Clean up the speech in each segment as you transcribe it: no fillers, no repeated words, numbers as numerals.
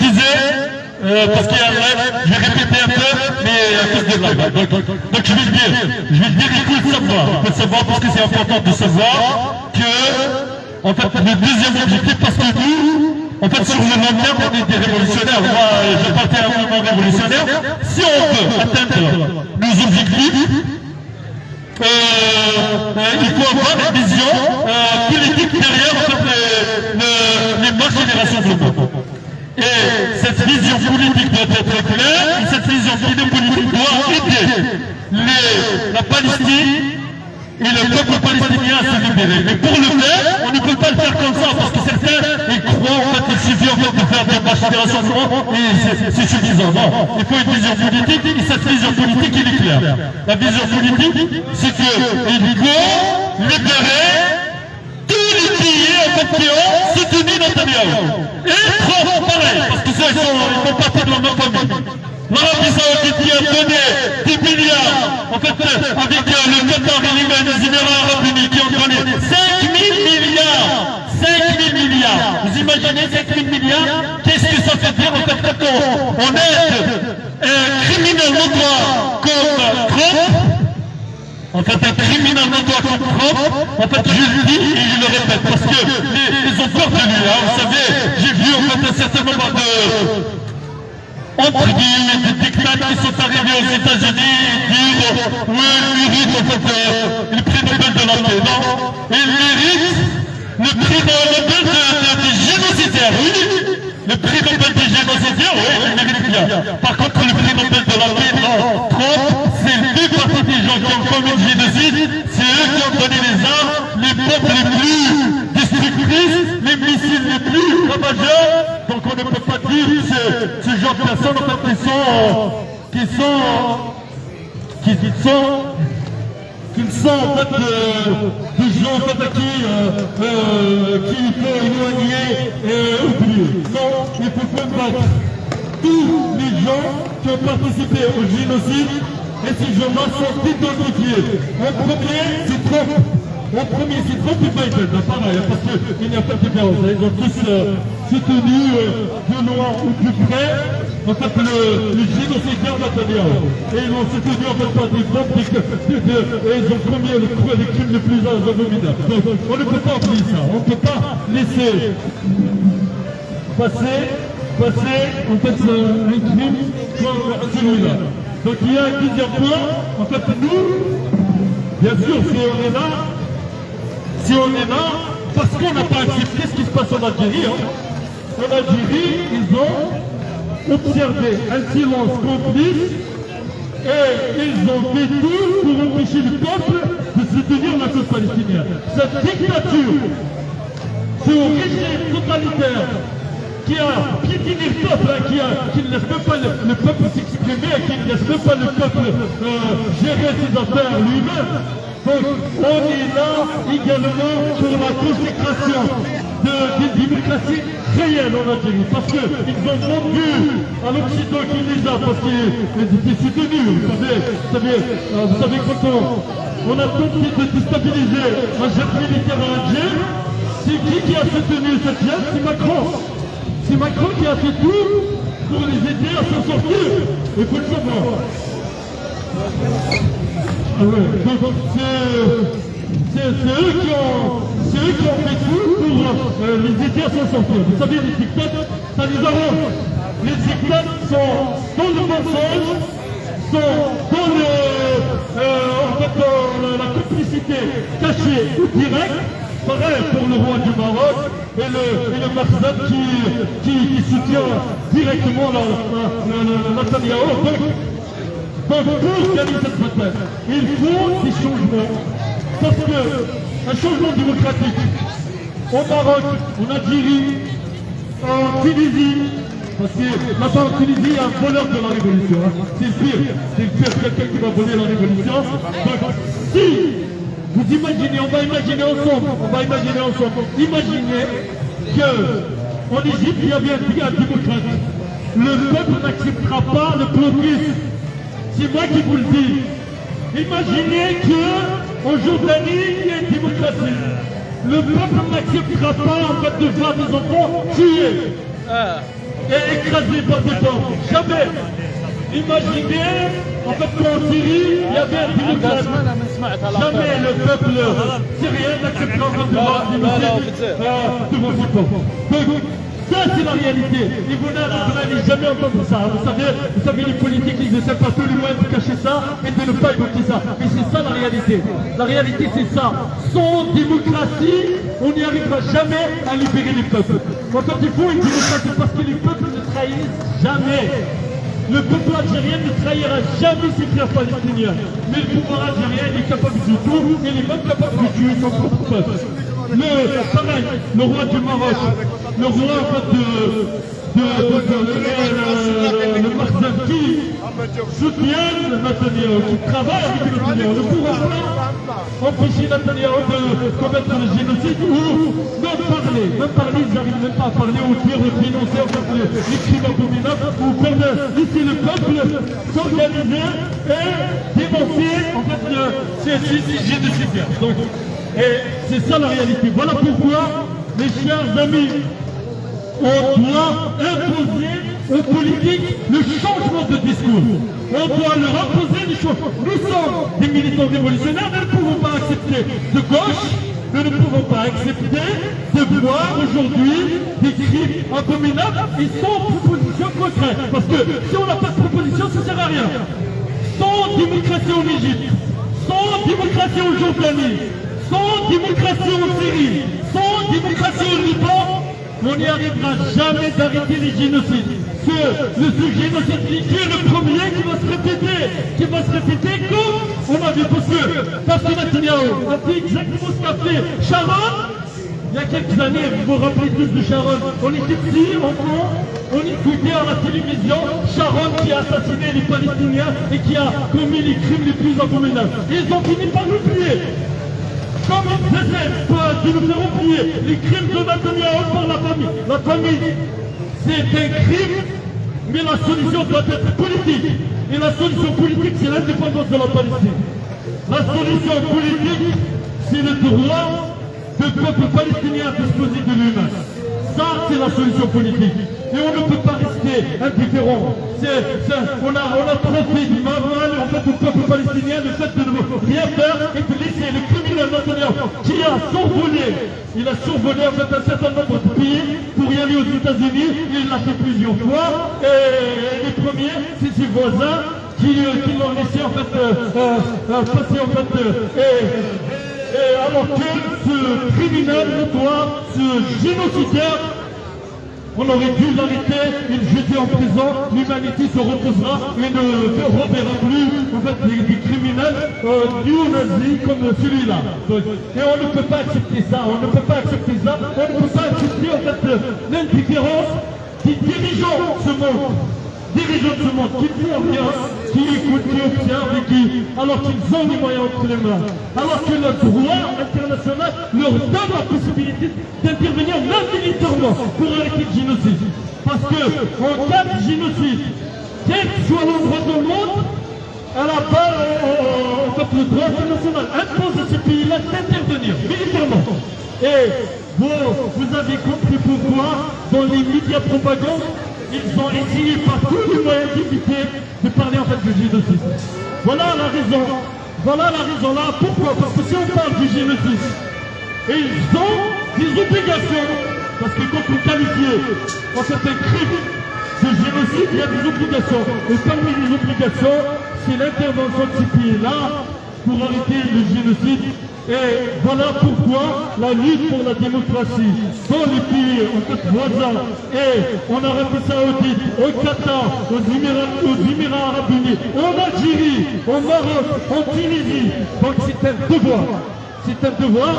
disais, parce qu'il y a un live, je vais répéter un peu, mais à cause de live. Donc je vais le dire, il faut le savoir parce que c'est important de savoir que, en fait, le deuxième objectif, parce que nous, en fait, sur le long terme, on est des révolutionnaires. Moi, je partais à un moment révolutionnaire. Si on veut atteindre nos objectifs, il faut avoir une vision politique derrière en fait, les bonnes générations de monde. Et cette vision politique doit être claire, et cette vision politique doit aider la Palestine et le peuple palestinien à se libérer. Mais pour le faire, on ne peut pas le faire comme ça, parce que certains, ils croient en fait qu'il suffit en fait de faire des marches générations de monde, et c'est suffisant. Non, il faut une vision politique, et cette vision politique, elle est claire. La vision politique, c'est qu'il faut libérer tous les pays en fait, qui ont soutenu Netanyahou. Et trop pareil, parce que ça, ils font partie de la même famille. L'Arabie Saoudite qui a donné 10 milliards, en fait, avec le Qatar et les Émirats Arabes Unis qui ont donné 5 000 milliards. 5 000 milliards. Vous imaginez 5 000 milliards? Qu'est-ce que ça fait dire, en fait, quand on aide un criminel notoire comme Trump? En fait, un criminel notoire comme Trump, en fait, je le dis et je le répète, parce que ils ont peur de lui, hein. Vous savez, j'ai vu, en fait, un certain nombre entre guillemets, des dictateurs qui sont arrivés aux États-Unis dire oui, il mérite en fait le prix Nobel de la paix. Non, il mérite le prix Nobel des génocidaires, oui. Le prix Nobel des génocidaires, oui, il mérite bien. Par contre, le prix Nobel de la paix, non. Trump, c'est deux parties des gens qui ont commis le génocide, c'est eux qui ont donné les armes, les bombes les plus destructrices, les missiles les plus ravageurs. Donc on ne peut pas dire ce genre de personnes en fait, qui sont en fait des gens en fait, qui faut éloigner et oublier. Non, il faut combattre tous les gens qui ont participé au génocide et ces gens-là sont identifiés. En premier, c'est Trump. En premier, c'est Trump et Biden, pareil, parce qu'il n'y a pas de différence. Ils ont tous soutenu de loin ou plus près, en fait, le génocidaire Netanyahou. Et ils l'ont soutenu en fait par des groupes et ils ont commis les crimes les plus abominables. Donc, on ne peut pas oublier ça. On ne peut pas laisser passer en fait un crime comme celui-là. Donc, il y a un deuxième point. En fait, nous, bien sûr, si on est là, parce qu'on n'a pas accepté ce qui se passe en Algérie. Hein. En Algérie, ils ont observé un silence complice et ils ont fait tout pour empêcher le peuple de soutenir la cause palestinienne. Cette dictature, ce régime totalitaire qui a piétiné le peuple, qui ne laisse même pas le peuple s'exprimer, qui ne laisse même pas le peuple gérer ses affaires lui-même. Donc, on est là également pour la consécration d'une démocratie réelle en Algérie. Parce qu'ils ont vendu à l'Occident qui les a, parce qu'ils étaient soutenus. Vous savez quand on a tenté de déstabiliser un jet militaire à Alger, c'est qui a soutenu cette jet? C'est Macron. C'est Macron qui a fait tout pour les aider à s'en sortir. Il faut le savoir. Ah ouais. Donc c'est eux qui ont fait tout pour les aider à s'en sortir. Vous savez, les dictateurs, ça les arrange. Les dictateurs sont dans le mensonge, sont dans la complicité cachée ou directe. Pareil pour le roi du Maroc et le Marsad qui soutient directement Netanyahou. Donc pour gagner cette bataille, il faut des changements. Parce qu'un changement démocratique au Maroc, en Algérie, en Tunisie, parce que maintenant en Tunisie, il y a un voleur de la révolution. Hein. C'est le pire, quelqu'un qui va voler la révolution. Donc si vous imaginez, on va imaginer ensemble, imaginez qu'en Égypte, il y avait un démocrate. Le peuple n'acceptera pas le blocus. C'est moi qui vous le dis. Imaginez qu'en Jordanie, il y a une démocratie. Le peuple n'acceptera pas en fait de voir des enfants tués. est écrasé par des bombes. Jamais. Imaginez, en fait, qu'en Syrie, il y avait un démocrate. Jamais le peuple syrien n'acceptera de voir devant ses peuples. Donc, ça, c'est la réalité. Et vous n'allez jamais entendre ça. Vous savez, les politiques, ils essaient par tous les moyens de cacher ça et de ne pas évoquer ça. Mais c'est ça la réalité. La réalité, c'est ça. Sans démocratie, on n'y arrivera jamais à libérer les peuples. Quand il faut une démocratie, parce que les peuples ne trahissent jamais. Le peuple algérien ne trahira jamais ses frères palestiniens. Mais le pouvoir algérien est capable de tout, il est même capable de tuer son propre peuple. Le roi du Maroc, le roi en fait le Marzouki soutient Netanyahou, qui travaille avec Netanyahou. Ne pourra pas empêcher Netanyahou de commettre le génocide ou même parler, ils n'arrivent même pas à parler ou dire, dénoncer en fait les crimes abominables ou faire laisser le peuple s'organiser et dénoncer en fait ces génocidaires. Donc, et c'est ça la réalité. Voilà pourquoi, mes chers amis, on doit imposer aux politiques le changement de discours. On doit leur imposer les choses. Nous sommes des militants révolutionnaires, nous ne pouvons pas accepter de gauche, nous ne pouvons pas accepter de voir aujourd'hui des crimes abominables et sans proposition concrète. Parce que si on n'a pas de proposition, ça ne sert à rien. Sans démocratie en Égypte, sans démocratie en Jordanie, sans démocratie en Syrie, sans démocratie au Liban, on n'y arrivera jamais d'arrêter les génocides. Ce génocide qui est le premier qui va se répéter comme on a vu. Parce que Netanyahou a fait exactement ce qu'a fait Sharon. Il y a quelques années, vous vous rappelez tous de Sharon, on était petits, enfants, on écoutait à la télévision Sharon qui a assassiné les Palestiniens et qui a commis les crimes les plus abominables. Ils ont fini par l'oublier. Comme ils essaient de nous faire oublier les crimes de Netanyahou par la famille. La famille, c'est un crime, mais la solution doit être politique. Et la solution politique, c'est l'indépendance de la Palestine. La solution politique, c'est le droit du peuple palestinien à disposer de lui-même. Ça, c'est la solution politique. Et on ne peut pas rester indifférent. On a trop fait du mal en fait, au peuple palestinien, le fait de ne rien faire et de laisser le criminel Netanyahou qui a survolé. Il a survolé en fait un certain nombre de pays pour y aller aux États-Unis. Il l'a fait plusieurs fois. Et les premiers, c'est ses voisins qui l'ont laissé en fait passer en fait. Et alors que ce criminel notoire, ce génocidaire, on aurait dû l'arrêter, il jeter en prison, l'humanité se reposera et ne reverra plus en fait, des criminels néo-nazis comme celui-là. Et on ne peut pas accepter ça, on ne peut pas accepter ça, on ne peut pas accepter en fait l'indifférence qui dirigeant ce monde. Dirigeants de ce monde qui font rien, qui écoutent, qui observent et qui, alors qu'ils ont les moyens entre les mains, alors que le droit international leur donne la possibilité d'intervenir même militairement pour arrêter le génocide. Parce que en cas de génocide, quel que soit l'endroit dans le monde, à la base, en fait, le droit international impose à ces pays-là d'intervenir militairement. Et vous avez compris pourquoi dans les médias propagande, ils ont essayé par tous les moyens d'éviter de parler en fait du génocide. Voilà la raison. Voilà la raison là. Pourquoi? Parce que si on parle du génocide, et ils ont des obligations, parce que quand vous qualifiez en fait un crime de génocide, il y a des obligations. Et parmi les obligations, c'est l'intervention de ces pays-là pour arrêter le génocide. Et voilà pourquoi la lutte pour la démocratie dans les pays en fait, voisins et en Arabie Saoudite, au Qatar, aux Émirats Arabes Unis, en Algérie, au Maroc, en Tunisie. Donc c'est un devoir. C'est un devoir.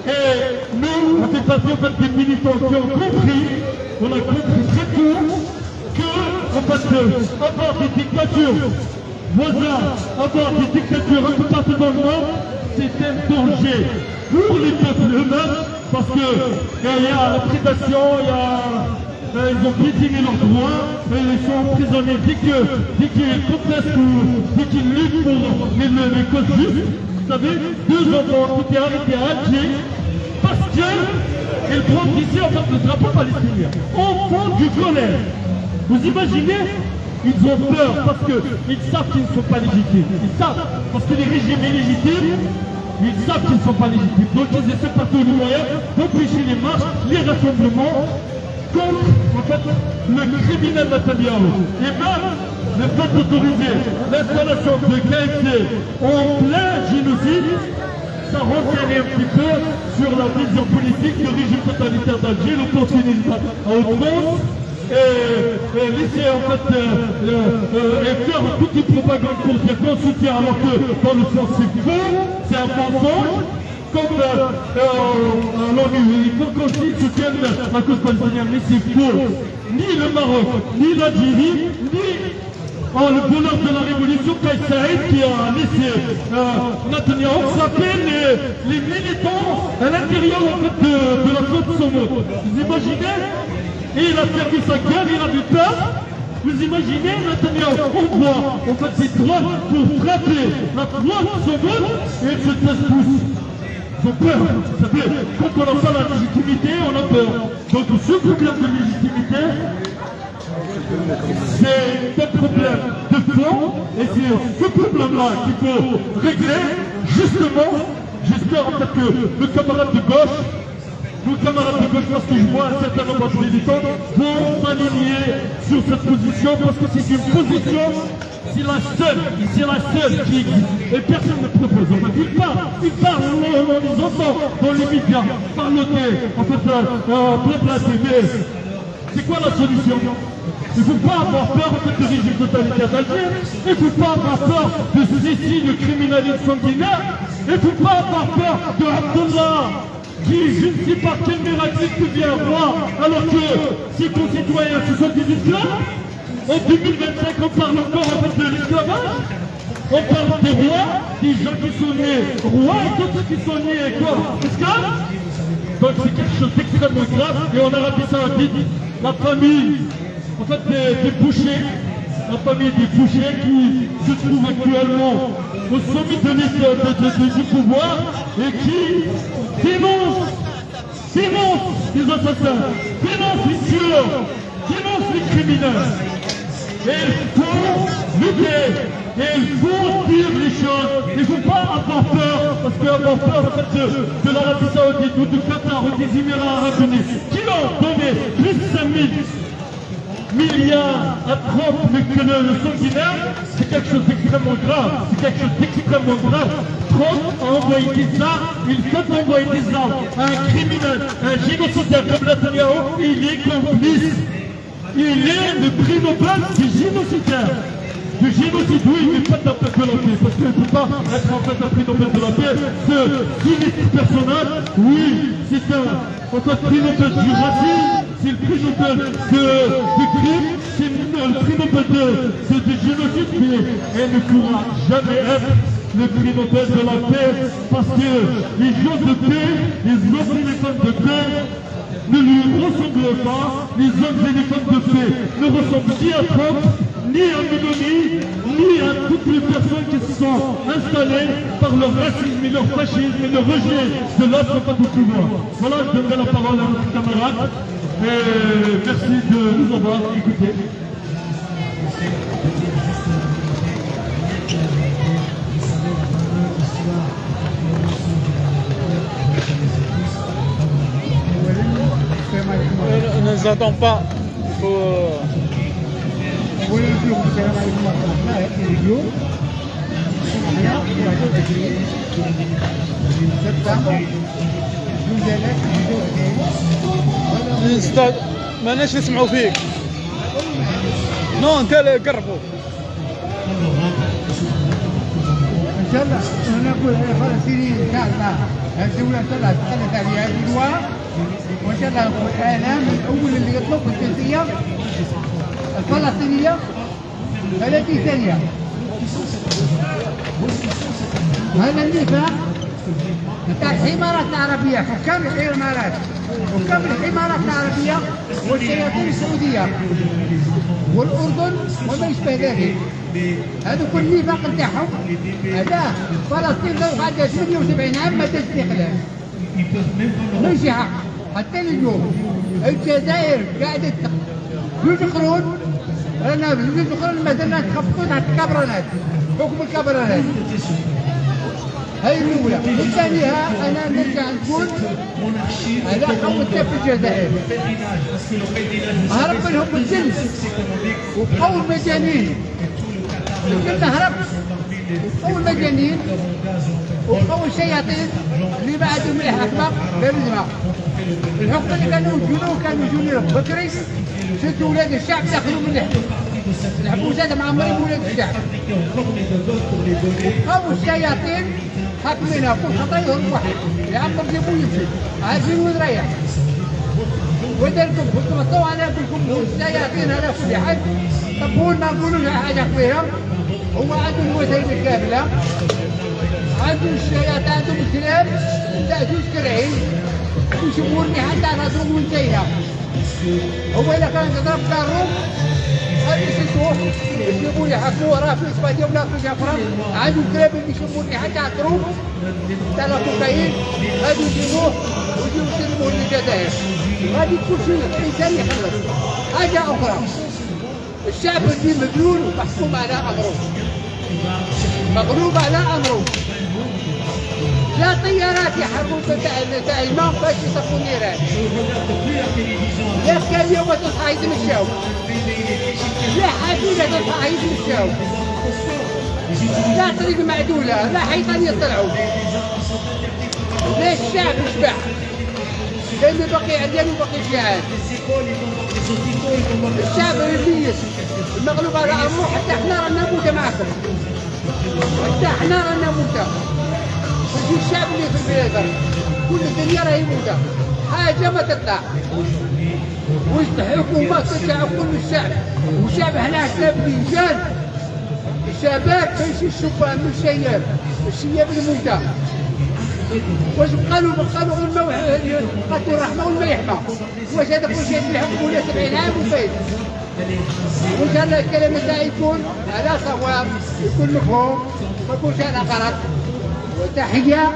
Et nous, on fait partie en fait, des militants qui ont compris, on a compris très tôt que en fait, avoir des dictatures voisins, avoir des dictatures un peu partout dans le monde, c'est un danger pour les peuples eux-mêmes parce qu'il y a la prédation, ils ont piétiné leurs droits, ils sont emprisonnés dès qu'ils contestent ou dès qu'ils luttent pour les causes justes. Vous savez, 2 enfants qui étaient arrêtés à Alger parce qu'ils prennent ici en fait le drapeau palestinien. Enfants du colère. Vous imaginez? Ils ont peur parce qu'ils savent qu'ils ne sont pas légitimes. Ils savent, parce que les régimes illégitimes, ils savent qu'ils ne sont pas légitimes. Donc ils essaient par tous les moyens d'empêcher les marches, les rassemblements contre en fait, le criminel Netanyahou. Et même le fait d'autoriser l'installation de KFC en plein génocide, ça renseigne un petit peu sur la vision politique du régime totalitaire d'Alger, l'opportunisme à outrance, et laisser en fait et faire toute une propagande pour dire qu'on soutient alors que dans le sens c'est faux, c'est un mensonge. Comme l'ONU, il faut qu'on soutienne la cause palestinienne, mais c'est faux. Ni le Maroc, ni l'Algérie, ni le bonheur de la révolution, Kais Saïd qui a laissé Netanyahou s'appelle les militants à l'intérieur en fait, de la côte Somone. Vous imaginez? Et il a servi sa guerre, il a du peur. Vous imaginez Netanyahou envoie en fait ses drones pour frapper la côte Somone et il se pousse. Ils ont peur. Quand on n'a pas la légitimité, on a peur. Donc ce problème de légitimité, c'est un problème de fond, et c'est ce problème-là qu'il faut régler, justement. J'espère en fait que nos camarades de gauche, parce que je vois un certain nombre de militants, vont s'aligner sur cette position, parce que c'est une position, c'est la seule qui existe. Et personne ne propose. En fait, ils parlent, on les entend dans les médias, parloter, en fait, placer. Mais c'est quoi la solution? Il ne faut pas avoir peur en fait, du régime totalitaire d'Alger. Il ne faut pas avoir peur de ces signes criminels sanguinaires. Il ne faut pas avoir peur de Abdullah qui, je ne sais pas quel miracle devient roi, alors que ses concitoyens se sont des esclaves. En 2025, on parle encore en fait, de l'esclavage. On parle des rois, des gens qui sont nés rois et d'autres qui sont nés quoi, esclaves. Donc c'est quelque chose d'extrêmement grave. Et en Arabie Saoudite, la famille en fait, des bouchers, la famille des bouchers qui se trouve actuellement au sommet du pouvoir et qui dénonce les assassins, dénonce les tueurs, dénonce les criminels. Et il faut lutter, et il faut dire les choses. Il ne faut pas avoir peur, parce qu'avoir peur en fait, de l'Arabie Saoudite ou du Qatar ou des Émirats Arabes Unis qui ont donné plus de 5 000 milliards à Trump, le sanguinaire, c'est quelque chose d'extrêmement grave. Trump a envoyé des armes, il peut envoyer des armes à un criminel, un génocidaire comme Netanyahou, il est complice. Il est le prix Nobel du génocidaire. Du génocide, oui, mais pas de la paix de la paix, parce qu'il ne peut pas être en fait un prix Nobel de la paix. Ce sinistre personnage, oui, c'est un prix Nobel du racisme, c'est le prix Nobel du crime, c'est le prix Nobel du génocide, mais elle ne pourra jamais être le prix Nobel de la paix, parce que les gens de paix, les hommes et les femmes de paix, ne lui ressemblent pas, les hommes et les femmes de paix ne ressemblent ni à Trump, ni à Meloni, ni à toutes les personnes qui se sont installées par leur racisme et leur fascisme et leur rejet de l'autre pas du pouvoir. Voilà, je donnerai la parole à notre camarade et merci de nous avoir écoutés. On ne nous entend pas. Il faut... الاستاذ ماناش نسمعوا فيك. نو انت قربوا. ان شاء الله انا نقول على فلسطين ان شاء الله الدوله طلعت تخلت عليها الادواء وان شاء الله العالم الاول اللي يطلب الجنسيه الفلسطينيه التي ثانيه. هذا النفاق بتاع الامارات العربيه، حكام الامارات العربيه والشياطين السعوديه والاردن وما يشبه ذلك. هذا كل النفاق نتاعهم. هذا فلسطين بعد 78 عام ما داش استقلال. ماشي حق حتى اليوم الجزائر قاعده زوج قرون رانا زوج قرون مازلنا نتخبطوا تحت الكبرانات حكم الكبرانات. هاي الأولى. الثانية أنا نرجع نقول على قوة في الجزائر هرب لهم الجنس وقووا المجانين. كنا هرب وقووا المجانين وقووا الشياطين اللي ما عندهم الحكمة بالرزمة. الحكم اللي كانوا يجونوا بكري شدوا ولاد الشعب دخلوا من الحكم. الحبوسات معمرين ولاد الشعب. وقووا الشياطين حاكمينها كل خطأ يهرب واحد يعمر جيبو يمشي عايزين وين رايح. ودركم كنتم تطوعوا على كلكم الشياطين على كل حد. طبون ما نقولوا حاجة فيها. هو عندهم الوسائل الكاملة. عندهم الشياطين عندهم الكلاب تأجوز كرعين ويشوفوني حتى على ضوء وانتهينا. هو إذا كان يضرب كارهم هذا يشوفوه يجيبوا لي حكوا وراه في اسبانيا ولا في جفرة. عندهم كلاب اللي يشوفوني حتى على الطرق تاع الكوكايين هذو يجيبوه ويجيبوا يسلموه للجزائر. هذه كل شيء الإنسان يخلص. حاجة أخرى الشعب اللي مجنون ومحكوم على أمره مغلوب على أمره. لا طيارات يحرقوا تاع الماء باش يصفوا النيران. لا كان يوم تصحى يتمشاو. لا حافلة تصحى يتمشاو. لا طريق معدولة لا حيطان يطلعوا. لا الشعب يشبع. كان باقي عديان وباقي جيعان. الشعب يميز المغلوب على أمره. حتى احنا رانا نموت معكم. حتى احنا رانا نموت. ماشي الشعب اللي في البلاد كل الدنيا راهي موتة. حاجة ما تطلع والحكومة ترجع كل الشعب. والشعب هنا شاب رجال الشباب ماشي الشبان من الشياب. الشياب الموتى واش قالوا غير قالوا الرحمة والما يحمى. واش هذا كل شيء في الحكم ولا 70 عام وفايت. وإن شاء الله الكلام تاعي يكون على صواب يكون مفهوم ما يكونش على غلط. وتحية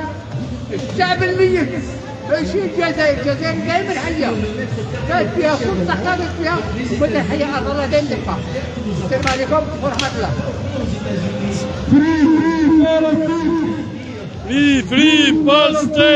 الشعب الميت ماشي الجزائر. الجزائر دائما حية كانت فيها فرصة خالد فيها وبدا حية أرض الله دائما تبقى. السلام عليكم ورحمة الله. Free Palestine!